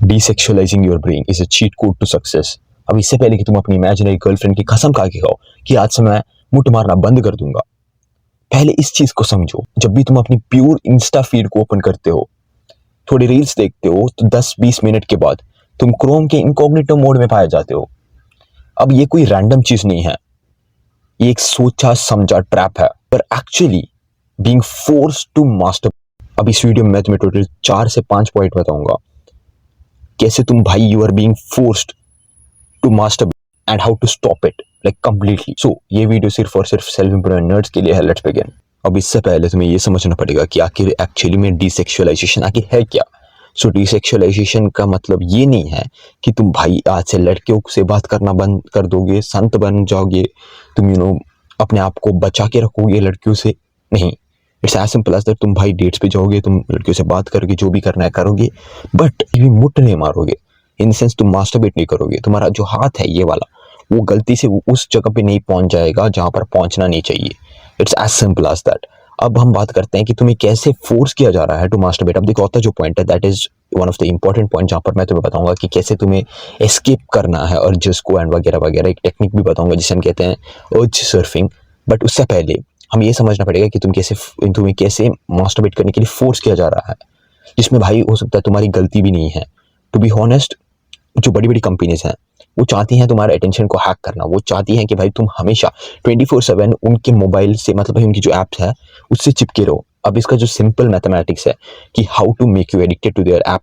Desexualizing your brain is a cheat code to success. अब इससे पहले कि तुम अपनी इमेजिनरी गर्लफ्रेंड की कसम खा के खाओ कि आज से मैं मुठ मारना बंद कर दूंगा, पहले इस चीज को समझो। जब भी तुम अपनी प्योर इंस्टा फीड को ओपन करते हो, थोड़ी रील्स देखते हो, तो 10-20 मिनट के बाद तुम क्रोम के इनकॉग्निटो मोड में पाए जाते हो। अब ये कोई रैंडम चीज नहीं है, ये एक सोचा समझा ट्रैप है, पर actually being forced to master. अब इस वीडियो में मैं तुम्हें टोटल 4 से 5 पॉइंट बताऊंगा कैसे तुम भाई you are being forced to master and how to stop it like completely. So ये वीडियो सिर्फ और सिर्फ सेल्फ इंप्रूवमेंट नर्ड्स के लिए है। Let's begin. अब इससे पहले तुम्हें ये समझना पड़ेगा कि आखिर एक्चुअली में डिसेक्सुअलाइजेशन आखिर है क्या। सो डिसेक्सुअलाइजेशन का मतलब ये नहीं है कि तुम भाई आज से लड़कियों से बात करना बंद कर दोगे, संत बन जाओगे, तुम अपने आप को बचा के रखोगे लड़कियों से। नहीं, it's as simple as that तुम भाई डेट्स पे जाओगे, तुम लड़कियों से बात करके जो भी करना है करोगे, बट ये मुठ नहीं मारोगे। इन सेंस तुम मास्टरबेट नहीं करोगे। तुम्हारा जो हाथ है ये वाला, वो गलती से उस जगह पे नहीं पहुंच जाएगा जहां पर पहुंचना नहीं चाहिए। It's as simple as that. अब हम बात करते हैं कि तुम्हें कैसे फोर्स किया जा रहा है टू मास्टरबेट। अब देखो, आता जो पॉइंट है that is one of the important point, जहां पर मैं तुम्हें बताऊंगा कि कैसे तुम्हें एस्केप करना है और जिसको एंड वगैरह वगैरह। एक टेक्निक भी बताऊंगा जिसे हम कहते हैं अर्ज सर्फिंग। बट उससे पहले हम ये समझना पड़ेगा कि तुम्हें कैसे मास्टरबेट करने के लिए फोर्स किया जा रहा है, जिसमें भाई हो सकता है तुम्हारी गलती भी नहीं है। टू बी हॉनेस्ट, जो बड़ी बड़ी कंपनीज हैं वो चाहती हैं तुम्हारे अटेंशन को हैक करना। वो चाहती हैं कि भाई तुम हमेशा 24/7 उनके मोबाइल से, मतलब भाई उनकी जो ऐप्स है उससे चिपके रहो। अब इसका जो सिंपल मैथमेटिक्स है कि how to make you addicted to their app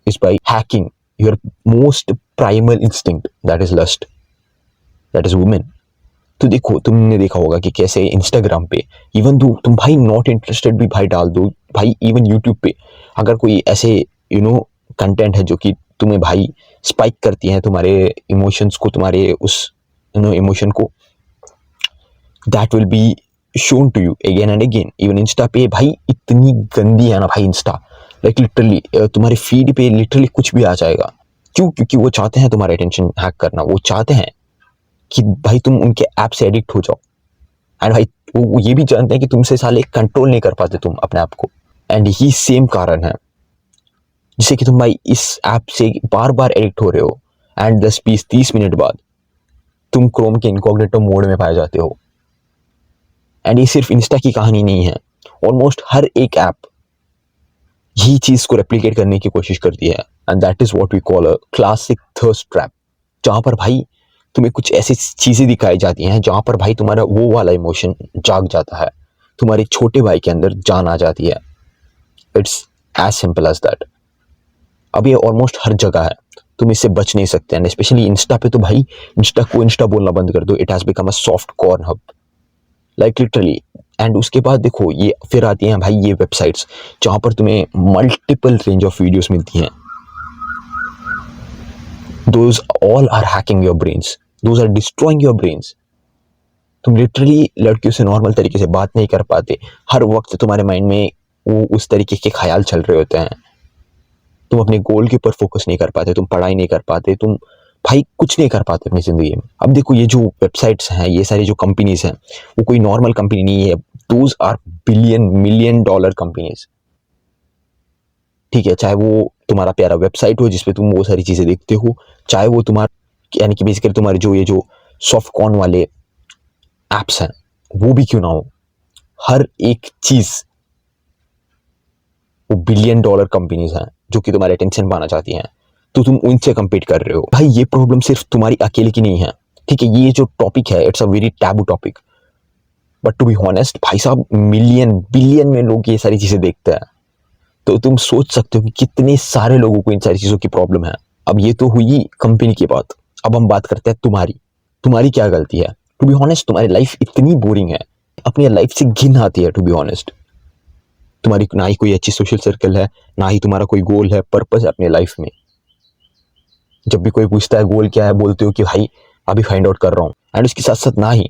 is by hacking your most primal instinct, that is lust, that is women. तो देखो, तुमने देखा होगा कि कैसे इंस्टाग्राम पे इवन दो तुम भाई नॉट इंटरेस्टेड भी भाई डाल दो, भाई इवन यूट्यूब पे अगर कोई ऐसे कंटेंट है जो कि तुम्हें भाई स्पाइक करती है तुम्हारे इमोशंस को, तुम्हारे उस इमोशन को, that will be shown to you again and again. Even insta पे भाई इतनी गंदी है ना भाई इंस्टा, लाइक लिटरली तुम्हारे फीड पे लिटरली कुछ भी आ जाएगा। क्यों? क्योंकि वो चाहते हैं तुम्हारा अटेंशन हैक करना। वो चाहते हैं कि भाई तुम उनके ऐप से एडिक्ट हो जाओ। एंड भाई वो ये भी जानते हैं कि तुमसे साले कंट्रोल नहीं कर पाते तुम अपने आप को। एंड यही सेम कारण है जिससे कि तुम भाई इस ऐप से बार बार एडिक्ट हो रहे हो एंड 10-20-30 मिनट बाद तुम क्रोम के इनकॉग्निटो मोड में पाए जाते हो। एंड ये सिर्फ इंस्टा की कहानी नहीं है, ऑलमोस्ट हर एक ऐप यही चीज को रेप्लिकेट करने की कोशिश करती है। And that is what we call a classic thirst trap, जहां पर भाई तुम्हें कुछ ऐसी चीजें दिखाई जाती हैं जहां पर भाई तुम्हारा वो वाला इमोशन जाग जाता है, तुम्हारे छोटे भाई के अंदर जान आ जाती है। It's as simple as that. अब ये ऑलमोस्ट हर जगह है, तुम इससे बच नहीं सकते। एंड स्पेशली इंस्टा पे तो भाई इंस्टा बोलना बंद कर दो। It has become a soft corn hub, like literally. And उसके बाद देखो, ये फिर आती हैं भाई ये वेबसाइट्स जहां पर तुम्हें मल्टीपल रेंज ऑफ वीडियोस मिलती हैं। Those all are hacking your brains. Those are destroying your brains. तुम लिटरली लड़कियों से नॉर्मल तरीके से बात नहीं कर पाते। हर वक्त तुम्हारे माइंड में वो उस तरीके के ख्याल चल रहे होते हैं। तुम अपने गोल के ऊपर फोकस नहीं कर पाते, तुम पढ़ाई नहीं कर पाते, तुम भाई कुछ नहीं कर पाते अपनी जिंदगी में। अब देखो, ये जो वेबसाइट्स हैं, ये सारी जो कंपनीज हैं, वो कोई नॉर्मल कंपनी नहीं है। Those are $1 billion companies. ठीक है, चाहे वो तुम्हारा प्यारा वेबसाइट हो जिसपे तुम वो सारी चीजें देखते हो, चाहे वो तुम्हारा यानी कि बेसिकली तुम्हारे जो सॉफ्ट कॉर्न वाले एप्स हैं वो भी क्यों ना हो, हर एक चीज वो $1 billion कंपनीज हैं जो कि तुम्हारे अटेंशन पाना चाहती हैं। तो तुम उनसे कंपीट कर रहे हो। भाई ये प्रॉब्लम सिर्फ तुम्हारी अकेले की नहीं है, ठीक है। ये जो टॉपिक है it's a very taboo topic, but to be honest भाई साहब, बिलियन में लोग ये सारी चीजें देखते हैं। तो तुम सोच सकते हो कि कितने सारे लोगों को इन सारी चीजों की प्रॉब्लम है। अब ये तो हुई कंपनी की बात। अब हम बात करते हैं तुम्हारी क्या गलती है। टू बी ऑनेस्ट, तुम्हारी लाइफ इतनी बोरिंग है, अपनी लाइफ से घिन आती है। टू बी ऑनेस्ट, तुम्हारी ना ही कोई अच्छी सोशल सर्कल है, ना ही तुम्हारा कोई गोल है, पर्पस है अपनी लाइफ में। जब भी कोई पूछता है गोल क्या है, बोलते हो कि भाई अभी फाइंड आउट कर रहा हूँ। एंड उसके साथ साथ ना ही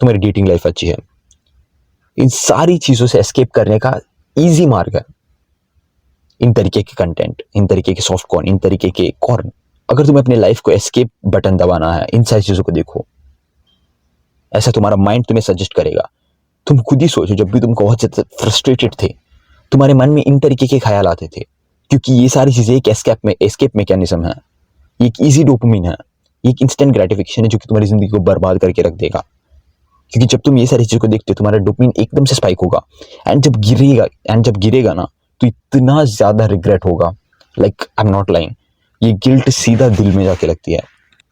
तुम्हारी डेटिंग लाइफ अच्छी है। इन सारी चीजों से एस्केप करने का ईजी मार्ग है इन तरीके के कंटेंट, इन तरीके के सॉफ्ट कॉर्न, इन तरीके के कॉर्न। अगर तुम्हें अपने लाइफ को एस्केप बटन दबाना है, इन सारी चीजों को देखो। ऐसा तुम्हारा माइंड तुम्हें सजेस्ट करेगा। तुम खुद ही सोचो, जब भी तुम बहुत ज्यादा फ्रस्ट्रेटेड थे, तुम्हारे मन में इन तरीके के ख्याल आते थे क्योंकि ये सारी चीजें एक एस्केप मैकेनिज्म है, ये एक इजी डोपामिन है, ये एक इंस्टेंट ग्रेटिफिकेशन है जो कि तुम्हारी जिंदगी को बर्बाद करके रख देगा। क्योंकि जब तुम ये सारी चीजों को देखते हो तुम्हारा डोपामिन एकदम से स्पाइक होगा, एंड जब गिरेगा ना तो इतना ज्यादा रिग्रेट होगा, like I am not lying, ये गिल्ट सीधा दिल में जाके लगती है।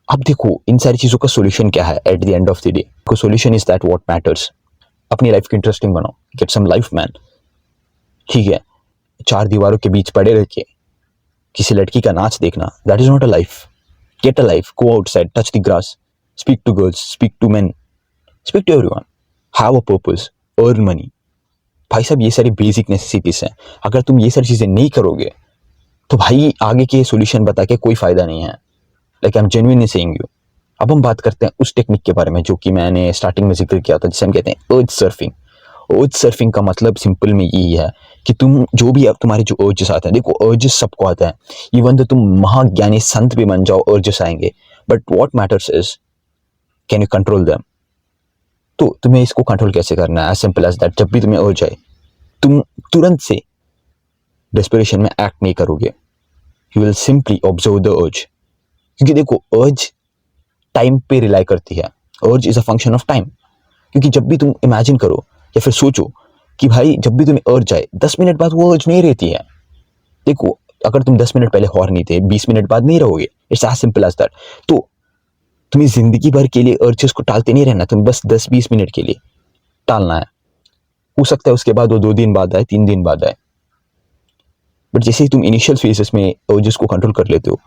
अब देखो इन सारी चीजों का सोल्यूशन क्या है at the end of the day, को solution is that what matters. अपनी लाइफ को इंटरेस्टिंग बनाओ, गेट सम लाइफ मैन, ठीक है। चार दीवारों के बीच पड़े रह के किसी लड़की का नाच देखना, that is not a life. Get a life, go outside, touch the grass, speak to girls, speak to men, speak to everyone, have a purpose, earn money. भाई साहब ये सारी बेसिक नेसेसिटीज हैं, अगर तुम ये सारी चीजें नहीं करोगे तो भाई आगे के सोल्यूशन बता के कोई फायदा नहीं है, like I am genuinely saying you. अब हम बात करते हैं उस टेक्निक के बारे में जो कि मैंने स्टार्टिंग में जिक्र किया था, जिसे हम कहते हैं अर्ज सर्फिंग। अर्ज सर्फिंग का मतलब सिंपल में यही है कि तुम जो भी अब तुम्हारे जो अर्जेस आते हैं, देखो अर्जेस सबको आता है, इवन तो तुम महाज्ञानी संत भी बन जाओ अर्जेस आएंगे, but what matters is can you control them. तो तुम्हें इसको कंट्रोल कैसे करना है, एज सिंपल एज दैट। जब भी तुम्हें अर्ज आए तुम तुरंत से डेस्परेशन में एक्ट नहीं करोगे, you will simply observe the urge. क्योंकि देखो अर्ज टाइम पे रिलाई करती है, अर्ज is a function of time. क्योंकि जब भी तुम इमेजिन करो या फिर सोचो कि भाई जब भी तुम्हें अर्ज आए 10 मिनट बाद वो अर्ज नहीं रहती है। देखो अगर तुम 10 मिनट पहले हॉर्नी थे 20 मिनट बाद नहीं रहोगे, it's as simple as that. तो तुम्हें जिंदगी भर के लिए अर्जेस को टालते नहीं रहना, तुम्हें बस 10-20 मिनट के लिए टालना है। हो सकता है उसके बाद वो 2 दिन बाद आए, 3 दिन बाद आए, बट जैसे ही तुम इनिशियल फेजेस में अर्जेस को कंट्रोल कर लेते हो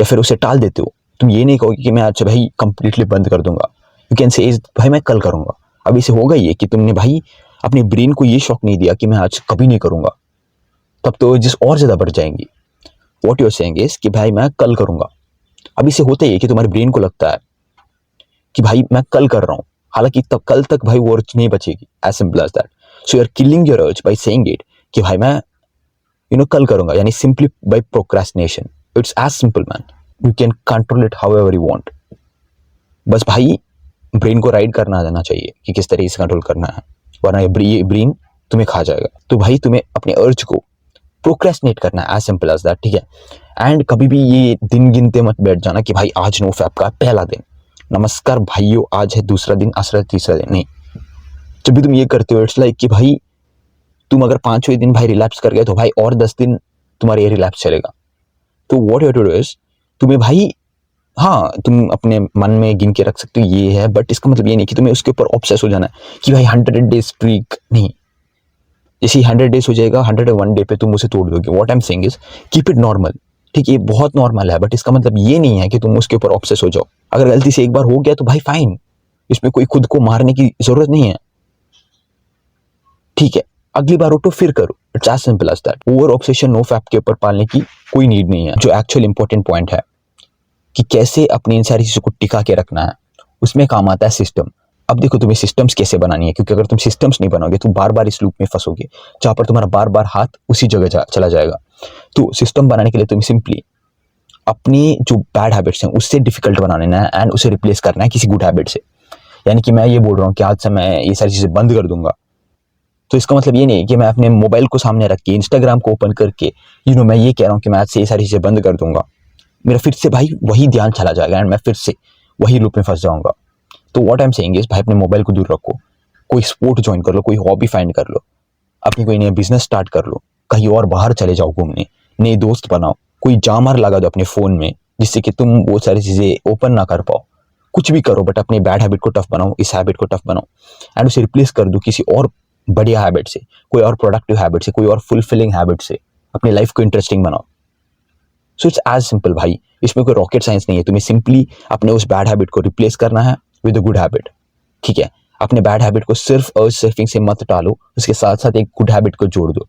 या फिर उसे टाल देते हो, तुम ये नहीं कहोगे कि मैं आज भाई कंप्लीटली बंद कर दूंगा। यू कैन से भाई मैं कल करूंगा। अब इसे होगा ये कि तुमने भाई अपने ब्रेन को ये शौक नहीं दिया कि मैं आज कभी नहीं करूंगा, तब तो जिस और ज्यादा बढ़ जाएंगी। What you are saying is कि भाई मैं कल करूंगा। अब इसे होता ही है कि तुम्हारे ब्रेन को लगता है कि भाई मैं कल कर रहा हूं, हालांकि तब कल तक भाई वो अर्ज नहीं बचेगी, as simple as that. So you are killing your urge by saying it कि भाई मैं कल करूंगा, यानी simply by procrastination. It's as simple man, you can control it however you want. बस भाई ब्रेन को राइड करना आ जाना चाहिए कि किस तरीके से कंट्रोल करना है, वरना ये ब्रेन तुम्हें खा जाएगा। तो भाई तुम्हें अपने अर्ज को प्रोक्रेस्टिनेट करना है, एज सिंपल एज दैट, ठीक है। एंड कभी भी ये दिन गिनते मत बैठ जाना कि भाई आज नो फैप का पहला दिन, नमस्कार भाइयों आज है दूसरा दिन, आज है तीसरा दिन, नहीं। जब भी तुम ये करते हो इट्स लाइक कि भाई तुम अगर 5वें दिन भाई रिलैप्स कर गए तो भाई और 10 दिन तुम्हारे ये रिलैप्स चलेगा। तो what you to do is, तुम्हें भाई हाँ तुम अपने मन में गिन के रख सकते हो ये है, बट इसका मतलब ये नहीं कि तुम्हें उसके ऊपर ऑब्सेस हो जाना है कि भाई 100 डेज स्ट्रीक नहीं। जैसे 100 डेज हो जाएगा, 101 डे पे तुम उसे तोड़ दोगे। What I am saying is keep it normal, ठीक है, ये बहुत नॉर्मल है, बट इसका मतलब ये नहीं है कि तुम उसके ऊपर ऑब्सेस हो जाओ। अगर गलती से एक बार हो गया तो भाई फाइन, इसमें कोई खुद को मारने की जरूरत नहीं है, ठीक है। अगली बार उठो फिर करो, it's as simple as that. Over obsession no fap के ऊपर पालने की कोई नीड नहीं है। जो एक्चुअल इंपॉर्टेंट पॉइंट है कि कैसे अपनी इन सारी चीजों को टिका के रखना है, उसमें काम आता है सिस्टम। अब देखो तुम्हें सिस्टम्स कैसे बनानी है, क्योंकि अगर तुम सिस्टम्स नहीं बनाओगे तो बार बार इस लूप में फंसोगे जहां पर तुम्हारा बार बार हाथ उसी जगह चला जाएगा। तो सिस्टम बनाने के लिए तुम्हें सिंपली अपनी जो बैड हैबिट्स हैं उससे डिफिकल्ट बनाना है एंड उसे रिप्लेस करना है किसी गुड हैबिट से। यानी कि मैं ये बोल रहा हूँ कि आज से मैं ये सारी चीजें बंद कर दूंगा, तो इसका मतलब ये नहीं कि मैं अपने मोबाइल को सामने रख के इंस्टाग्राम को ओपन करके मैं ये कह रहा हूँ कि मैं आज से ये सारी चीजें बंद कर दूंगा। मेरा फिर से भाई वही ध्यान चला जाएगा एंड मैं फिर से वही लूप में फंस जाऊंगा। तो what I am saying is भाई अपने मोबाइल को दूर रखो, कोई स्पोर्ट ज्वाइन कर लो, कोई हॉबी फाइंड कर लो, अपनी कोई नया बिजनेस स्टार्ट कर लो, कहीं और बाहर चले जाओ घूमने, नए दोस्त बनाओ, कोई जामर लगा दो अपने फोन में जिससे कि तुम वो सारी चीजें ओपन ना कर पाओ। कुछ भी करो बट अपने बैड हैबिट को टफ बनाओ, इस हैबिट को टफ बनाओ एंड उसे रिप्लेस कर दो किसी और बढ़िया हैबिट से, कोई और प्रोडक्टिव हैबिट से, कोई और फुलफिलिंग हैबिट से। अपनी लाइफ को इंटरेस्टिंग बनाओ। सो इट्स एज सिंपल भाई, इसमें कोई रॉकेट साइंस नहीं है। तुम्हें सिंपली अपने उस बैड हैबिट को रिप्लेस करना है विद अ गुड हैबिट, ठीक है। अपने बैड हैबिट को सिर्फ अर्ज सर्फिंग से मत टालो, उसके साथ साथ एक गुड हैबिट को जोड़ दो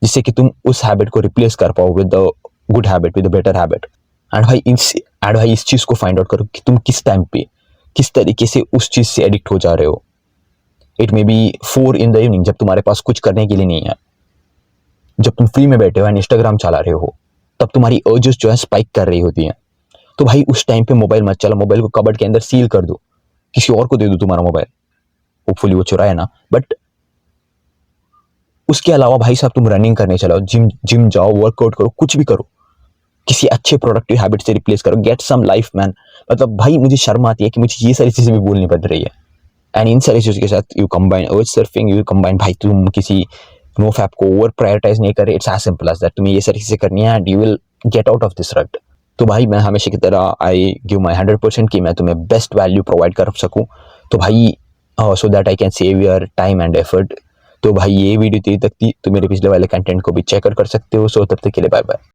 जिससे कि तुम उस हैबिट को रिप्लेस कर पाओ with the good habit, with the better habit. And भाई इस चीज को फाइंड आउट करो कि तुम किस टाइम पे किस तरीके से उस चीज से एडिक्ट हो जा रहे हो। It may be 4 in the evening, जब तुम्हारे पास कुछ करने के लिए नहीं है, जब तुम फ्री में बैठे हो एंड इंस्टाग्राम चला रहे हो, तब तुम्हारी अर्जेस जो है स्पाइक कर रही होती हैं। तो भाई उस टाइम पे मोबाइल मत चला, मोबाइल को कबर्ड के अंदर सील कर दो, किसी और को दे दो तुम्हारा मोबाइल, होपफुली वो चुराए ना, बट उसके अलावा भाई साहब तुम रनिंग करने चलाओ, जिम जाओ, वर्कआउट करो, कुछ भी करो, किसी अच्छे प्रोडक्टिव हैबिट से रिप्लेस करो, गेट सम लाइफ मैन। मतलब भाई मुझे शर्म आती है कि मुझे ये सारी चीज़ें भी बोलनी पड़ रही है। एंड इन सारी चीज़ों के साथ you combine urge surfing, you combine भाई तुम किसी नो फैप को ओवर प्रायोरिटाइज नहीं कर रहे, it's as simple as that. तुम्हें ये सारी चीज़ें करनी है and you will get out of this rut. तो भाई मैं हमेशा की तरह आई गिव माई 100% कि मैं तुम्हें बेस्ट वैल्यू प्रोवाइड कर सकूँ। तो भाई so that I can save your time and effort. तो भाई ये वीडियो तेरी तक थी, तो मेरे पिछले वाले कंटेंट को भी चेक कर सकते हो। सो तब तक के लिए बाय बाय।